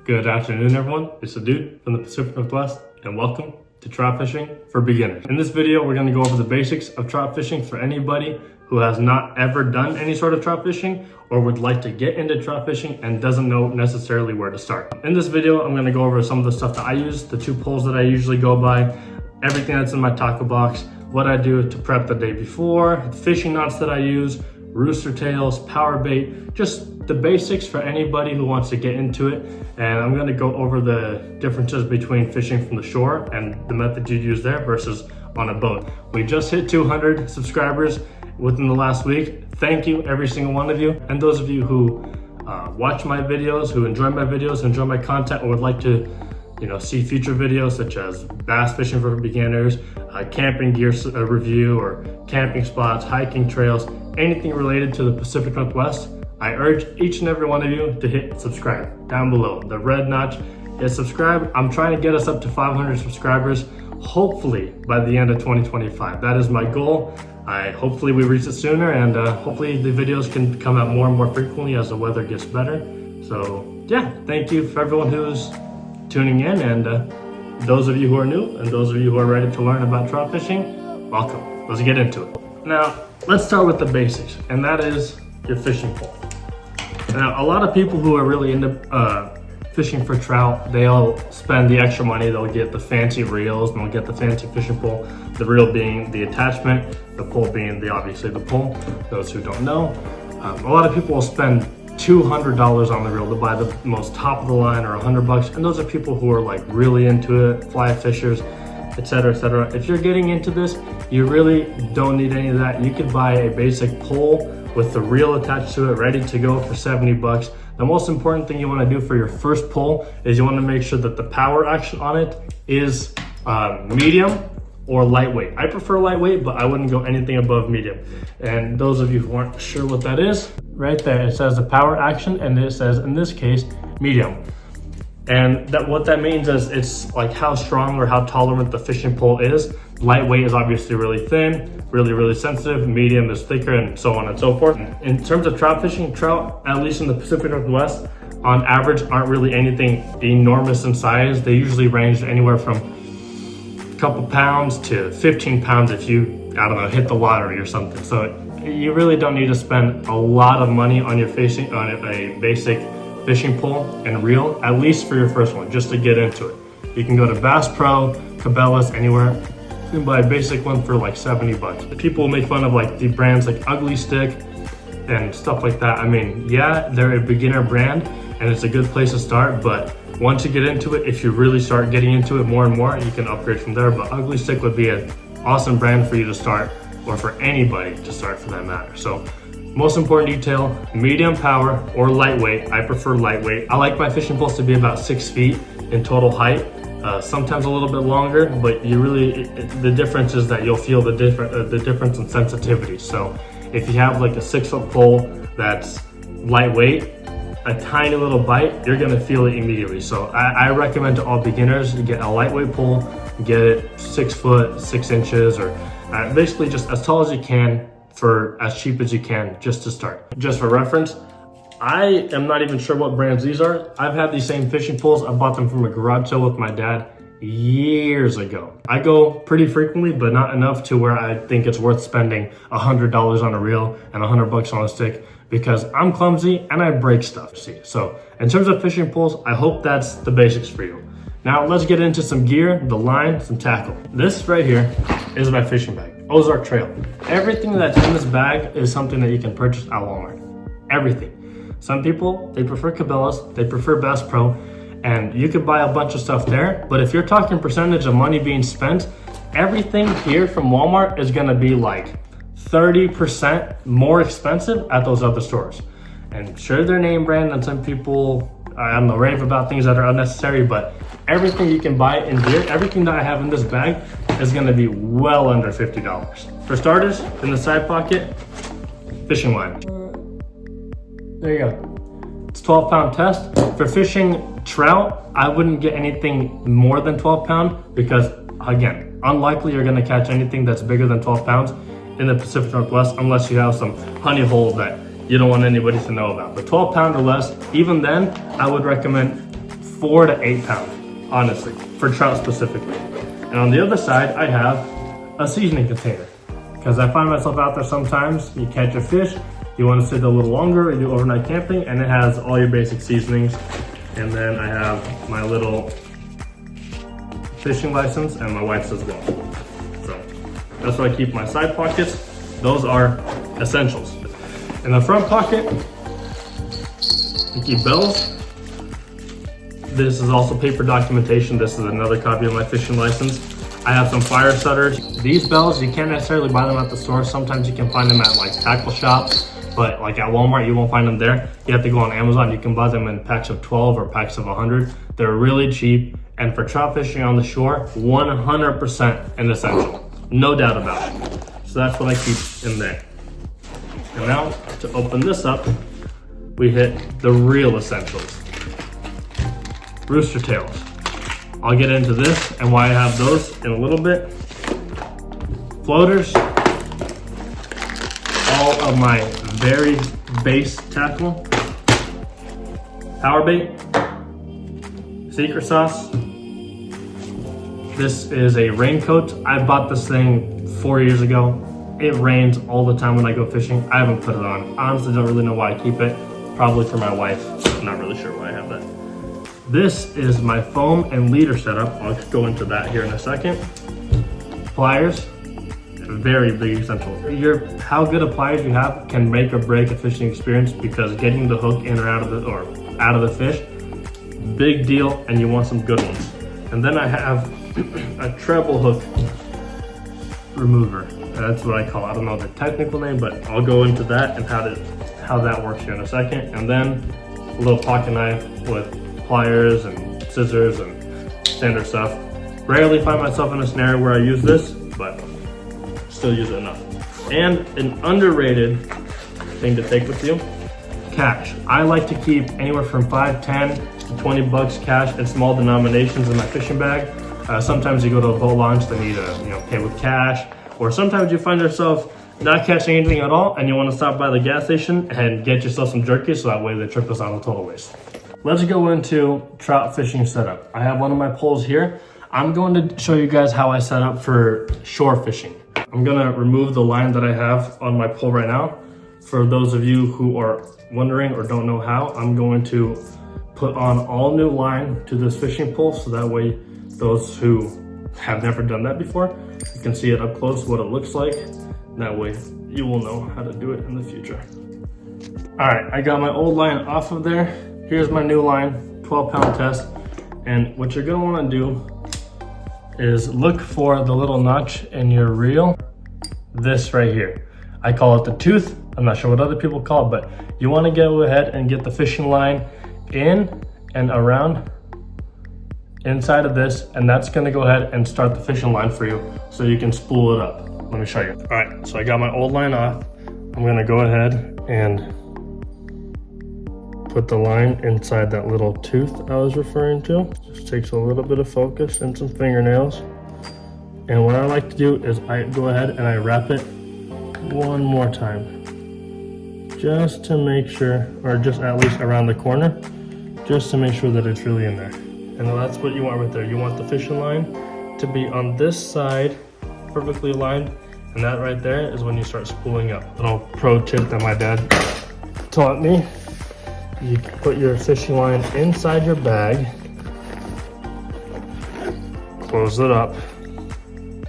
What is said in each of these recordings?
Good afternoon, everyone. It's the dude from the Pacific Northwest, and welcome to trout fishing for beginners. In this video, we're going to go over the basics of trout fishing for anybody who has not ever done any sort of trout fishing or would like to get into trout fishing and doesn't know necessarily where to start. In this video, I'm going to go over some of the stuff that I use, the 2 poles that I usually go by, everything that's in my tackle box, what I do to prep the day before, the fishing knots that I use, Rooster tails, Powerbait, just the basics for anybody who wants to get into it. And I'm going to go over the differences between fishing from the shore and the method you use there versus on a boat. We just hit 200 subscribers within the last week. Thank you, every single one of you. And those of you who watch my videos, who enjoy my videos, enjoy my content, or would like to see future videos such as bass fishing for beginners, camping gear review, or camping spots, hiking trails, anything related to the Pacific Northwest, I urge each and every one of you to hit subscribe down below. The red notch, hit subscribe. I'm trying to get us up to 500 subscribers, hopefully by the end of 2025. That is my goal. Hopefully we reach it sooner, and hopefully the videos can come out more and more frequently as the weather gets better. So yeah, thank you for everyone who's tuning in, and those of you who are new and those of you who are ready to learn about trout fishing, welcome. Let's get into it. Now, let's start with the basics, and that is your fishing pole. Now, a lot of people who are really into fishing for trout, they'll spend the extra money, they'll get the fancy reels, and they'll get the fancy fishing pole, the reel being the attachment, the pole being obviously the pole, those who don't know. A lot of people will spend $200 on the reel to buy the most top of the line, or $100, and those are people who are like really into it, fly fishers, etc., etc. If you're getting into this, you really don't need any of that. You could buy a basic pole with the reel attached to it, ready to go for $70. The most important thing you want to do for your first pole is you want to make sure that the power action on it is medium or lightweight. I prefer lightweight, but I wouldn't go anything above medium. And those of you who aren't sure what that is, right there, it says the power action, and it says, in this case, medium. And what that means is it's like how strong or how tolerant the fishing pole is. Lightweight is obviously really thin, really sensitive. Medium is thicker, and so on and so forth. In terms of trout fishing, trout, at least in the Pacific Northwest, on average, aren't really anything enormous in size. They usually range anywhere from a couple pounds to 15 pounds if you, I don't know, hit the lottery or something. So you really don't need to spend a lot of money on your fishing, on a basic fishing pole and reel, at least for your first one, just to get into it. You can go to Bass Pro, Cabela's, anywhere. You can buy a basic one for like $70. People make fun of like the brands like Ugly Stick and stuff like that. I mean, yeah, they're a beginner brand and it's a good place to start, but once you get into it, if you really start getting into it more and more, you can upgrade from there. But Ugly Stick would be an awesome brand for you to start, or for anybody to start for that matter. So most important detail, medium power or lightweight. I prefer lightweight. I like my fishing poles to be about 6 feet in total height, sometimes a little bit longer, but the difference is that you'll feel the difference in sensitivity. So if you have like a 6-foot pole that's lightweight, a tiny little bite, you're gonna feel it immediately. So I recommend to all beginners, you get a lightweight pole, get it 6 foot, 6 inches, or basically just as tall as you can, for as cheap as you can, just to start. Just for reference, I am not even sure what brands these are. I've had these same fishing poles. I bought them from a garage sale with my dad years ago. I go pretty frequently, but not enough to where I think it's worth spending $100 on a reel and $100 on a stick, because I'm clumsy and I break stuff. So in terms of fishing poles, I hope that's the basics for you. Now let's get into some gear, the line, some tackle. This right here is my fishing bag. Ozark Trail. Everything that's in this bag is something that you can purchase at Walmart. Everything. Some people, they prefer Cabela's, they prefer Bass Pro, and you could buy a bunch of stuff there. But if you're talking percentage of money being spent, everything here from Walmart is gonna be like 30% more expensive at those other stores. And sure, they're name brand, and some people, I don't know, rave about things that are unnecessary, but everything you can buy in here, everything that I have in this bag is gonna be well under $50. For starters, in the side pocket, fishing line. There you go. It's 12-pound test. For fishing trout, I wouldn't get anything more than 12 pound because, again, unlikely you're gonna catch anything that's bigger than 12 pounds in the Pacific Northwest unless you have some honey holes that you don't want anybody to know about. But 12 pound or less, even then, I would recommend 4 to 8 pounds, honestly, for trout specifically. And on the other side, I have a seasoning container. Because I find myself out there sometimes, you catch a fish, you want to sit a little longer, you do overnight camping, and it has all your basic seasonings. And then I have my little fishing license and my wife's as well. So that's where I keep my side pockets. Those are essentials. In the front pocket, I keep bells. This is also paper documentation. This is another copy of my fishing license. I have some fire setters. These bells, you can't necessarily buy them at the store. Sometimes you can find them at like tackle shops, but like at Walmart, you won't find them there. You have to go on Amazon. You can buy them in packs of 12 or packs of 100. They're really cheap. And for trout fishing on the shore, 100% an essential. No doubt about it. So that's what I keep in there. And now to open this up, we hit the real essentials. Rooster tails. I'll get into this and why I have those in a little bit. Floaters. All of my very base tackle. Powerbait. Secret sauce. This is a raincoat. I bought this thing 4 years ago. It rains all the time when I go fishing. I haven't put it on. Honestly, don't really know why I keep it. Probably for my wife. I'm not really sure why I have that. This is my foam and leader setup. I'll go into that here in a second. Pliers, very big essential. How good of pliers you have can make or break a fishing experience, because getting the hook in or out of the fish, big deal, and you want some good ones. And then I have a treble hook remover. That's what I call it. I don't know the technical name, but I'll go into that and how that works here in a second. And then a little pocket knife with pliers and scissors and standard stuff. Rarely find myself in a scenario where I use this, but still use it enough. And an underrated thing to take with you, cash. I like to keep anywhere from 5, 10 to 20 bucks cash in small denominations in my fishing bag. Sometimes you go to a boat launch, they need to pay with cash, or sometimes you find yourself not catching anything at all and you want to stop by the gas station and get yourself some jerky, so that way the trip is not a total waste. Let's go into trout fishing setup. I have one of my poles here. I'm going to show you guys how I set up for shore fishing. I'm gonna remove the line that I have on my pole right now. For those of you who are wondering or don't know how, I'm going to put on all new line to this fishing pole, so that way those who have never done that before, you can see it up close, what it looks like. That way you will know how to do it in the future. All right, I got my old line off of there. Here's my new line, 12-pound test. And what you're gonna wanna do is look for the little notch in your reel, this right here. I call it the tooth. I'm not sure what other people call it, but you wanna go ahead and get the fishing line in and around inside of this, and that's gonna go ahead and start the fishing line for you so you can spool it up. Let me show you. All right, so I got my old line off. I'm gonna go ahead and put the line inside that little tooth I was referring to. Just takes a little bit of focus and some fingernails. And what I like to do is I go ahead and I wrap it one more time, just to make sure, or just at least around the corner, just to make sure that it's really in there. And that's what you want right there. You want the fishing line to be on this side, perfectly aligned, and that right there is when you start spooling up. Little pro tip that my dad taught me: you put your fishing line inside your bag, close it up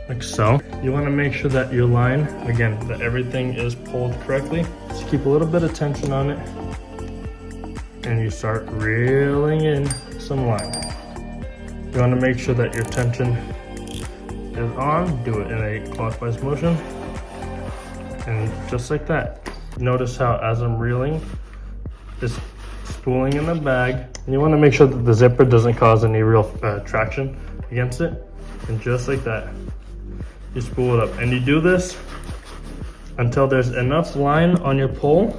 like so. You want to make sure that your line, again, that everything is pulled correctly. Just keep a little bit of tension on it, and you start reeling in some line. You want to make sure that your tension is on. Do it in a clockwise motion, and just like that. Notice how as I'm reeling, it's spooling in the bag, and you want to make sure that the zipper doesn't cause any real traction against it. And just like that, you spool it up, and you do this until there's enough line on your pole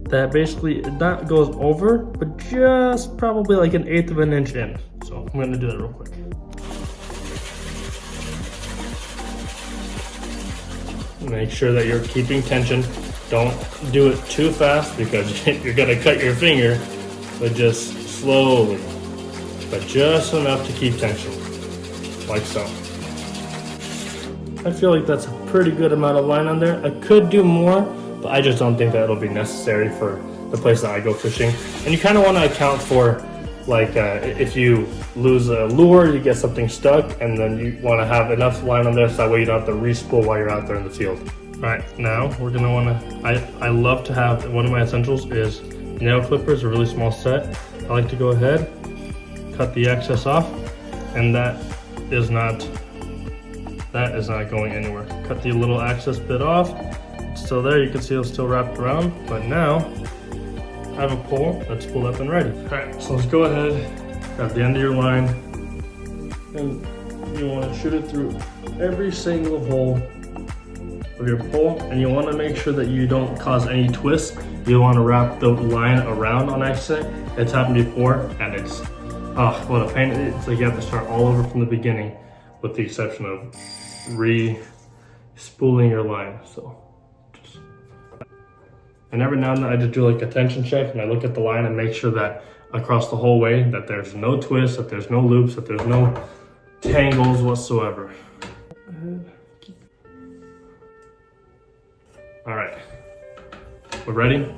that basically it not goes over, but just probably like 1/8 of an inch in. So I'm gonna do that real quick. Make sure that you're keeping tension. Don't do it too fast because you're gonna cut your finger, but just slowly, but just enough to keep tension, like so. I feel like that's a pretty good amount of line on there. I could do more, but I just don't think that it'll be necessary for the place that I go fishing. And you kind of want to account for, like, if you lose a lure, you get something stuck, and then you want to have enough line on there so that way you don't have to re-spool while you're out there in the field. All right, now we're gonna want to, I love to have, one of my essentials is nail clippers, a really small set. I like to go ahead, cut the excess off, and that is not going anywhere. Cut the little excess bit off. It's still there, you can see it's still wrapped around, but now I have a pole that's pulled up and ready. All right, so let's go ahead, grab the end of your line, and you want to shoot it through every single hole of your pole, and you want to make sure that you don't cause any twists. You want to wrap the line around on accident. It's happened before, and it's, oh, what a pain. It's like you have to start all over from the beginning, with the exception of re-spooling your line. So just, and every now and then I just do like a tension check, and I look at the line and make sure that across the whole way that there's no twists, that there's no loops, that there's no tangles whatsoever. All right, we're ready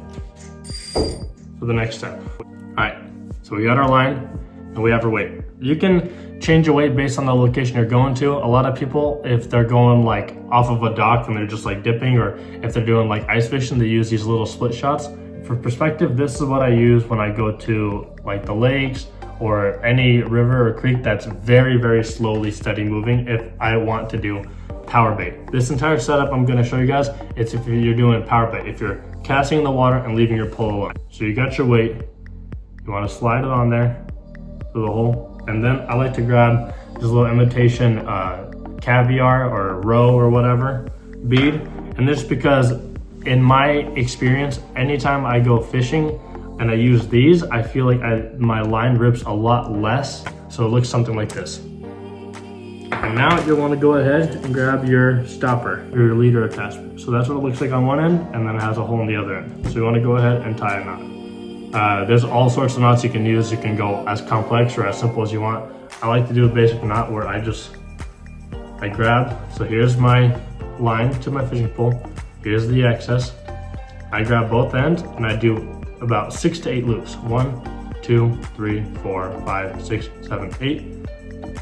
for the next step. All right, so we got our line and we have our weight. You can change your weight based on the location you're going to. A lot of people, if they're going like off of a dock and they're just like dipping, or if they're doing like ice fishing, they use these little split shots. For perspective, this is what I use when I go to like the lakes or any river or creek that's very, very slowly steady moving if I want to do power bait. This entire setup I'm going to show you guys, it's if you're doing power bait, if you're casting in the water and leaving your pole alone. So you got your weight, you want to slide it on there through the hole, and then I like to grab this little imitation caviar or roe or whatever bead. And this is because in my experience, anytime I go fishing and I use these, I feel like my line rips a lot less, so it looks something like this. And now you'll want to go ahead and grab your stopper, your leader attachment. So that's what it looks like on one end, and then it has a hole on the other end. So you want to go ahead and tie a knot. There's all sorts of knots you can use. You can go as complex or as simple as you want. I like to do a basic knot where I grab, so here's my line to my fishing pole, here's the excess. I grab both ends and I do about 6 to 8 loops. 1, 2, 3, 4, 5, 6, 7, 8.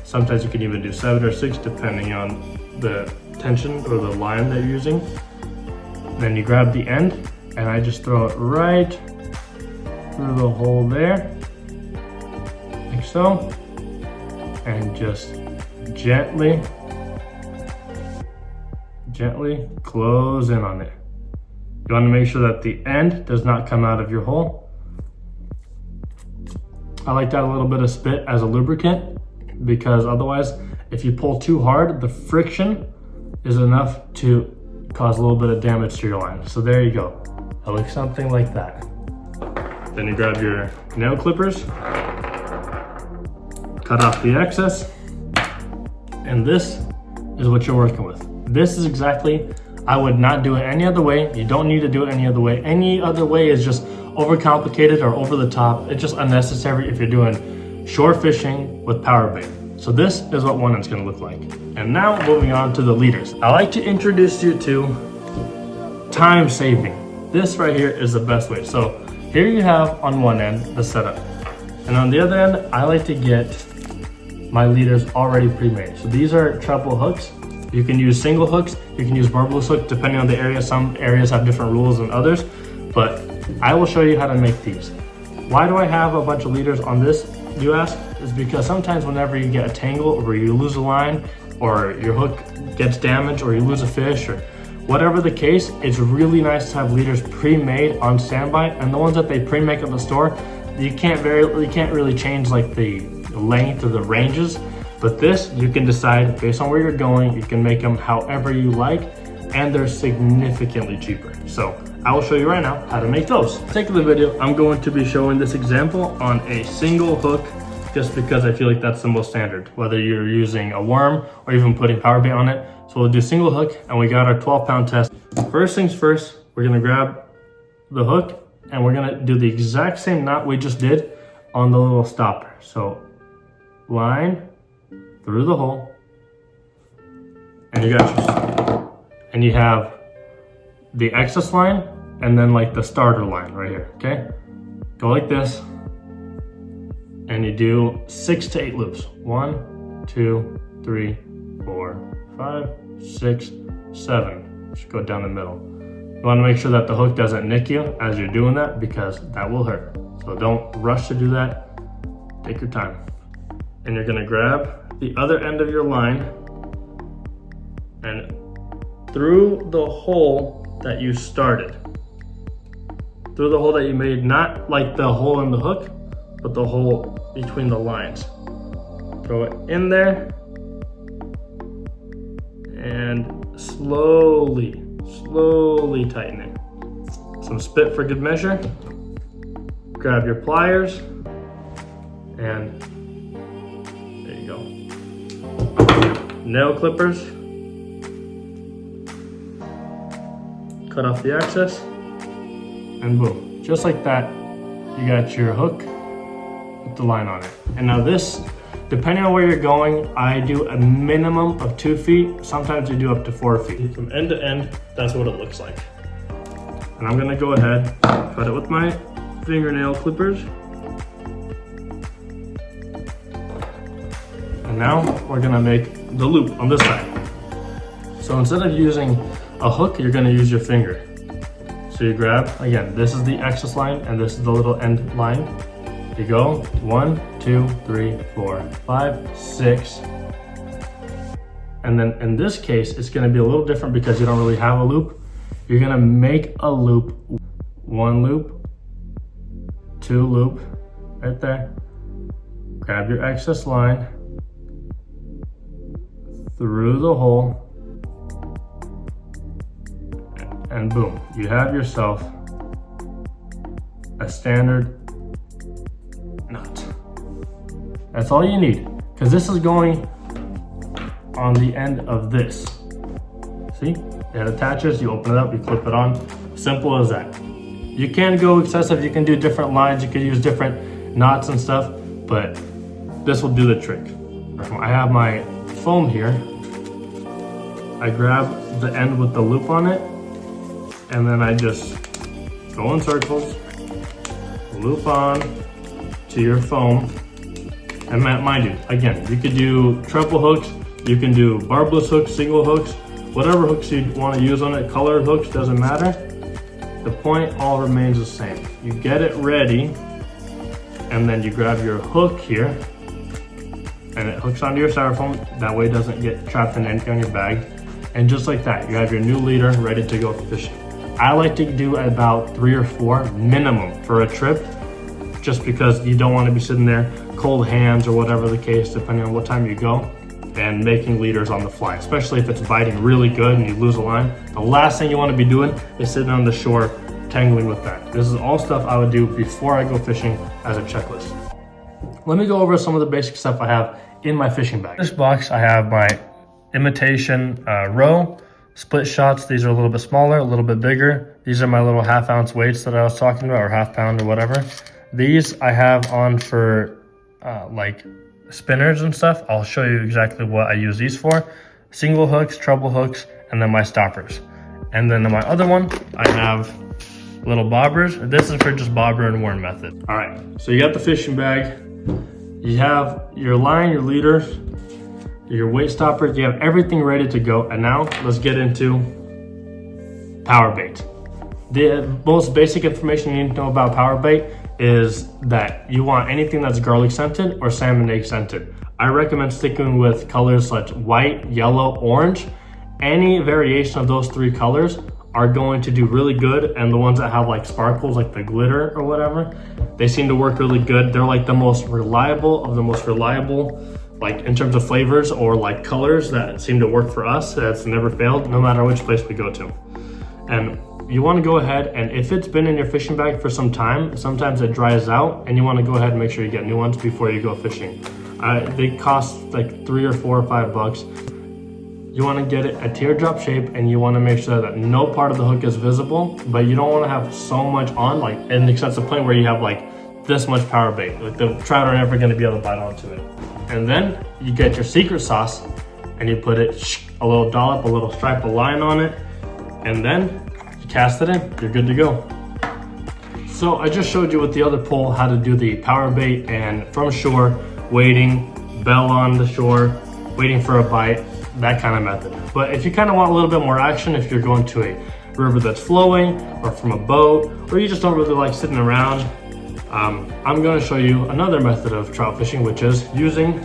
Sometimes you can even do 7 or 6 depending on the tension or the line that you're using. Then you grab the end and I just throw it right through the hole there, like so, and just gently close in on it. You want to make sure that the end does not come out of your hole. I like to add a little bit of spit as a lubricant, because otherwise, if you pull too hard, the friction is enough to cause a little bit of damage to your line. So there you go. It looks something like that. Then you grab your nail clippers, cut off the excess, and this is what you're working with. This is exactly, I would not do it any other way. You don't need to do it any other way. Any other way is just overcomplicated or over the top. It's just unnecessary if you're doing shore fishing with power bait. So this is what one end's gonna look like. And now moving on to the leaders. I like to introduce you to time saving. This right here is the best way. So here you have on one end the setup. And on the other end, I like to get my leaders already pre-made. So these are treble hooks. You can use single hooks, you can use barbless hooks depending on the area. Some areas have different rules than others, but I will show you how to make these. Why do I have a bunch of leaders on this, you ask? Is because sometimes whenever you get a tangle or you lose a line or your hook gets damaged or you lose a fish or whatever the case, it's really nice to have leaders pre-made on standby. And the ones that they pre-make at the store, you can't really change like the length or the ranges. But this, you can decide based on where you're going, you can make them however you like, and they're significantly cheaper. So I will show you right now how to make those. For the sake of the video, I'm going to be showing this example on a single hook, just because I feel like that's the most standard, whether you're using a worm or even putting power bait on it. So we'll do single hook, and we got our 12-pound test. First things first, we're gonna grab the hook and we're gonna do the exact same knot we just did, on the little stopper. So line through the hole, and you got your, and you have the excess line and then like the starter line right here, okay? Go like this, and you do 6 to 8 loops. 1, 2, 3, 4, 5, 6, 7. Just go down the middle. You want to make sure that the hook doesn't nick you as you're doing that, because that will hurt. So don't rush to do that. Take your time. And you're gonna grab the other end of your line, and through the hole that you started, through the hole that you made, not like the hole in the hook, but the hole between the lines. Throw it in there, and slowly tighten it. Some spit for good measure. Grab your pliers, and there you go. Nail clippers. Cut off the excess, and boom. Just like that, you got your hook with the line on it. And now this, depending on where you're going, I do a minimum of 2 feet. Sometimes I do up to 4 feet. From end to end, that's what it looks like. And I'm gonna go ahead, cut it with my fingernail clippers. And now we're gonna make the loop on this side. So instead of using a hook, you're gonna use your finger. So you grab, again, this is the excess line and this is the little end line. You go 1, 2, 3, 4, 5, 6. And then in this case, it's gonna be a little different because you don't really have a loop. You're gonna make a loop, 1 loop, 2 loop, right there. Grab your excess line through the hole, and boom, you have yourself a standard nut. That's all you need, because this is going on the end of this. See, it attaches, you open it up, you clip it on. Simple as that. You can go excessive, you can do different lines, you can use different knots and stuff, but this will do the trick. I have my foam here. I grab the end with the loop on it, and then I just go in circles, loop on to your foam. And mind you, again, you could do treble hooks, you can do barbless hooks, single hooks, whatever hooks you want to use on it, colored hooks, doesn't matter. The point all remains the same. You get it ready, and then you grab your hook here, and it hooks onto your styrofoam. That way it doesn't get trapped in anything on your bag. And just like that, you have your new leader ready to go fishing. I like to do about 3 or 4 minimum for a trip, just because you don't want to be sitting there cold hands or whatever the case, depending on what time you go, and making leaders on the fly, especially if it's biting really good and you lose a line. The last thing you want to be doing is sitting on the shore tangling with that. This is all stuff I would do before I go fishing as a checklist. Let me go over some of the basic stuff I have in my fishing bag. In this box, I have my imitation roe, split shots. These are a little bit smaller, a little bit bigger. These are my little 1/2 ounce weights that I was talking about, or 1/2 pound or whatever. These I have on for like spinners and stuff. I'll show you exactly what I use these for. Single hooks, treble hooks, and then my stoppers. And then in my other one, I have little bobbers. This is for just bobber and worm method. All right, so you got the fishing bag. You have your line, your leaders, your weight stoppers. You have everything ready to go. And now let's get into Powerbait. The most basic information you need to know about Powerbait is that you want anything that's garlic scented or salmon egg scented. I recommend sticking with colors such white, yellow, orange. Any variation of those 3 colors are going to do really good, and the ones that have like sparkles, like the glitter or whatever, they seem to work really good. They're like the most reliable of the most reliable, like in terms of flavors or like colors that seem to work for us. That's never failed, no matter which place we go to. And you want to go ahead, and if it's been in your fishing bag for some time, sometimes it dries out, and you want to go ahead and make sure you get new ones before you go fishing. They cost like $3 or $4 or $5. You want to get it a teardrop shape, and you want to make sure that no part of the hook is visible, but you don't want to have so much on, like, and it's to the point where you have like this much power bait. Like the trout are never gonna be able to bite onto it. And then you get your secret sauce and you put it, a little dollop, a little stripe of line on it, and then you cast it in, you're good to go. So I just showed you with the other pole how to do the power bait and from shore, waiting, bell on the shore, waiting for a bite, that kind of method. But if you kind of want a little bit more action, if you're going to a river that's flowing or from a boat, or you just don't really like sitting around, I'm going to show you another method of trout fishing, which is using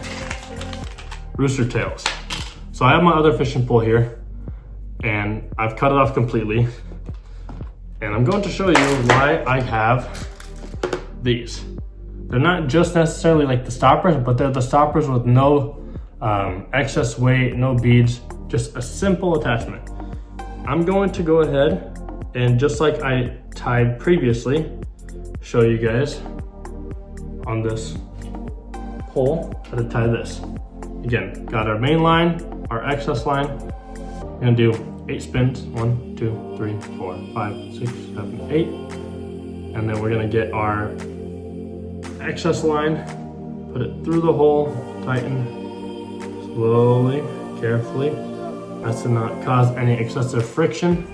rooster tails. So I have my other fishing pole here and I've cut it off completely. And I'm going to show you why I have these. They're not just necessarily like the stoppers, but they're the stoppers with no excess weight, no beads, just a simple attachment. I'm going to go ahead and just like I tied previously, show you guys on this pole how to tie this. Again, got our main line, our excess line. We're gonna do 8 spins, 1, 2, 3, 4, 5, 6, 7, 8. And then we're gonna get our excess line, put it through the hole, tighten slowly, carefully. That's to not cause any excessive friction.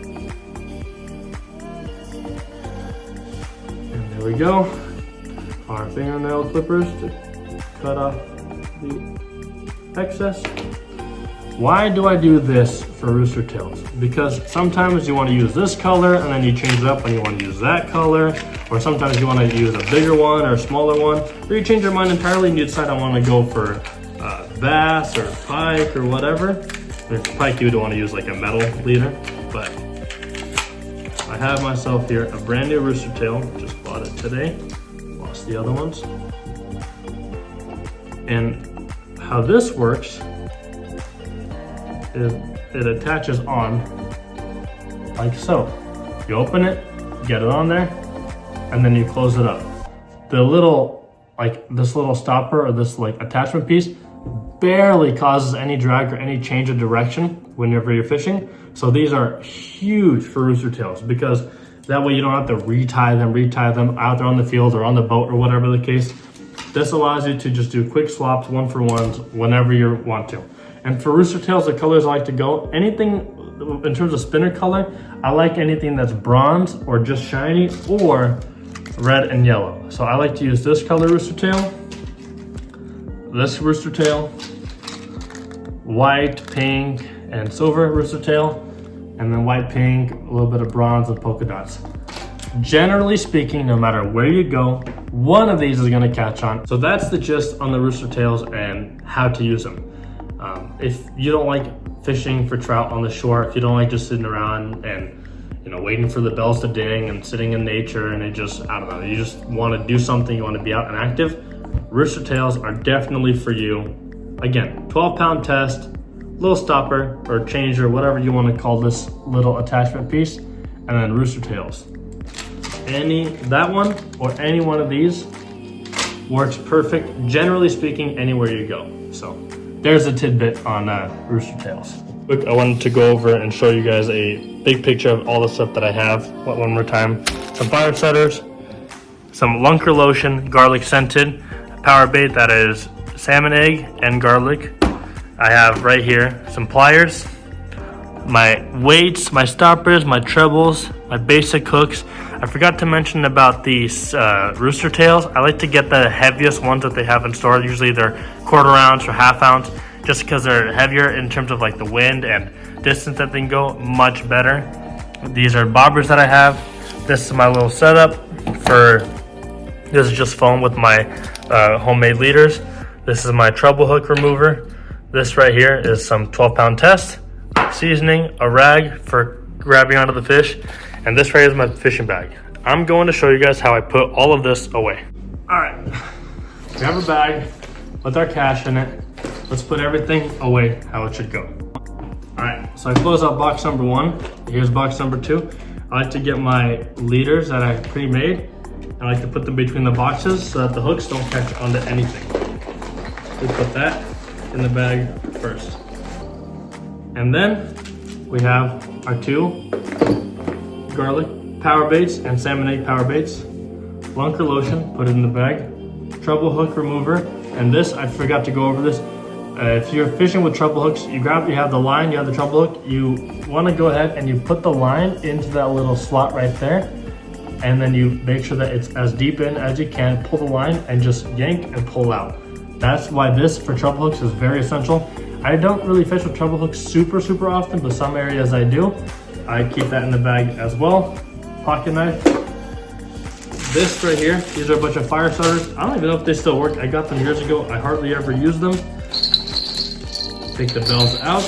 And there we go. Our fingernail clippers to cut off the excess. Why do I do this for rooster tails? Because sometimes you want to use this color and then you change it up and you want to use that color, or sometimes you want to use a bigger one or a smaller one, or you change your mind entirely and you decide I want to go for bass or pike or whatever. For pike you would want to use like a metal leader, but I have myself here a brand new rooster tail, just bought it today, lost the other ones. And how this works is it attaches on like so. You open it, get it on there, and then you close it up. The little, like this little stopper or this like attachment piece barely causes any drag or any change of direction whenever you're fishing. So these are huge for rooster tails because that way you don't have to retie them out there on the field or on the boat or whatever the case. This allows you to just do quick swaps, 1-for-1s, whenever you want to. And for rooster tails, the colors I like to go, anything in terms of spinner color, I like anything that's bronze or just shiny or red and yellow. So I like to use this color rooster tail, this rooster tail, white, pink, and silver rooster tail, and then white, pink, a little bit of bronze and polka dots. Generally speaking, no matter where you go, one of these is gonna catch on. So that's the gist on the rooster tails and how to use them. If you don't like fishing for trout on the shore, if you don't like just sitting around and waiting for the bells to ding and sitting in nature and it just, I don't know, you just want to do something, you want to be out and active, rooster tails are definitely for you. Again, 12-pound test, little stopper or changer, whatever you want to call this little attachment piece, and then rooster tails. That one or any one of these works perfect, generally speaking, anywhere you go. So there's a tidbit on rooster tails. Look, I wanted to go over and show you guys a big picture of all the stuff that I have one more time. Some fire setters, some Lunker lotion, garlic scented, power bait that is salmon egg and garlic. I have right here some pliers, my weights, my stoppers, my trebles, my basic hooks. I forgot to mention about these rooster tails. I like to get the heaviest ones that they have in store. Usually they're 1/4 ounce or 1/2 ounce, just because they're heavier in terms of like the wind and distance that they can go, much better. These are bobbers that I have. This is my little setup this is just foam with my homemade leaders. This is my treble hook remover. This right here is some 12-pound test, seasoning, a rag for grabbing onto the fish, and this right here is my fishing bag. I'm going to show you guys how I put all of this away. All right, we have a bag with our cash in it. Let's put everything away how it should go. All right, so I close out box number 1. Here's box number 2. I like to get my leaders that I pre-made. I like to put them between the boxes so that the hooks don't catch onto anything. We put that in the bag first. And then we have our 2 garlic power baits and salmon egg power baits. Lunker lotion, put it in the bag. Treble hook remover, and this, I forgot to go over this. If you're fishing with treble hooks, you have the line, you have the treble hook, you want to go ahead and you put the line into that little slot right there, and then you make sure that it's as deep in as you can, pull the line and just yank and pull out. That's why this for treble hooks is very essential. I don't really fish with treble hooks super often, but some areas I do. I keep that in the bag as well. Pocket knife. This right here, these are a bunch of fire starters. I don't even know if they still work. I got them years ago. I hardly ever use them. Take the bells out.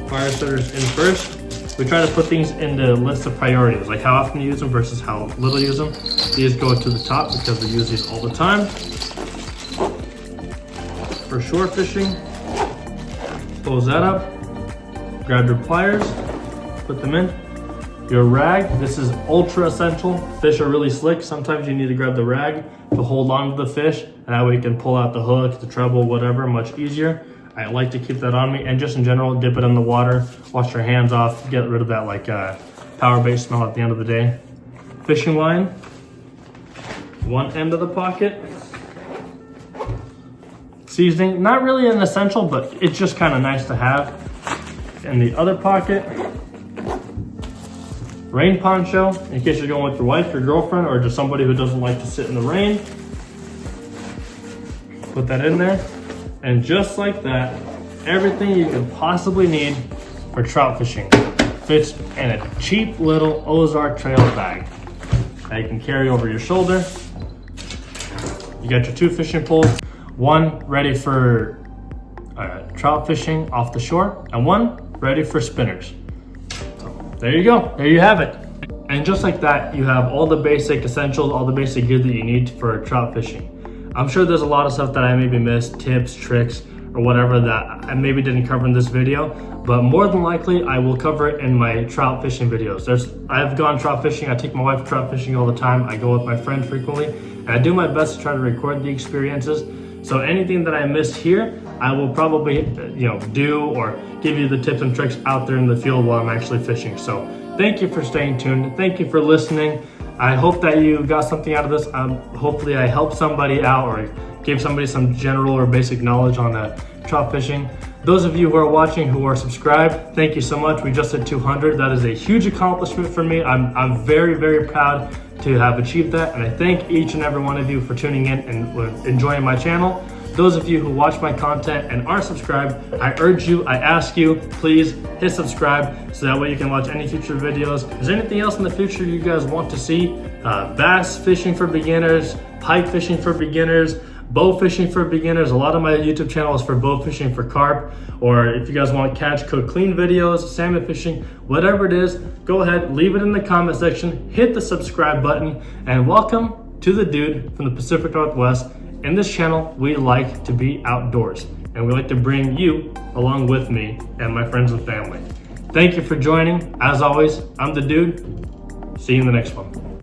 Fire starters in first. We try to put things in the list of priorities, like how often you use them versus how little you use them. These go to the top because we use these all the time. For shore fishing, close that up. Grab your pliers, put them in. Your rag, this is ultra essential. Fish are really slick. Sometimes you need to grab the rag to hold on to the fish, and that way you can pull out the hook, the treble, whatever, much easier. I like to keep that on me, and just in general, dip it in the water, wash your hands off, get rid of that like Powerbait smell at the end of the day. Fishing line, one end of the pocket. Seasoning, not really an essential, but it's just kind of nice to have. In the other pocket, rain poncho, in case you're going with your wife, your girlfriend, or just somebody who doesn't like to sit in the rain. Put that in there. And just like that, everything you could possibly need for trout fishing fits in a cheap little Ozark Trail bag that you can carry over your shoulder. You got your 2 fishing poles, one ready for trout fishing off the shore, and one ready for spinners. There you go, there you have it. And just like that, you have all the basic essentials, all the basic gear that you need for trout fishing. I'm sure there's a lot of stuff that I maybe missed, tips, tricks, or whatever that I maybe didn't cover in this video, but more than likely I will cover it in my trout fishing videos. I've gone trout fishing, I take my wife trout fishing all the time, I go with my friend frequently, and I do my best to try to record the experiences. So anything that I missed here, I will probably do or give you the tips and tricks out there in the field while I'm actually fishing. So thank you for staying tuned. Thank you for listening. I hope that you got something out of this. Hopefully I helped somebody out or gave somebody some general or basic knowledge on trout fishing. Those of you who are watching, who are subscribed, thank you so much. We just hit 200. That is a huge accomplishment for me. I'm very proud to have achieved that, and I thank each and every one of you for tuning in and enjoying my channel. Those of you who watch my content and are subscribed, I urge you, I ask you, please hit subscribe so that way you can watch any future videos. Is there anything else in the future you guys want to see? Bass fishing for beginners, pike fishing for beginners, bow fishing for beginners. A lot of my YouTube channel is for bow fishing for carp, or if you guys want catch, cook, clean videos, salmon fishing, whatever it is, go ahead, leave it in the comment section, hit the subscribe button, and welcome to the dude from the Pacific Northwest. In this channel, we like to be outdoors, and we like to bring you along with me and my friends and family. Thank you for joining. As always, I'm the dude. See you in the next one.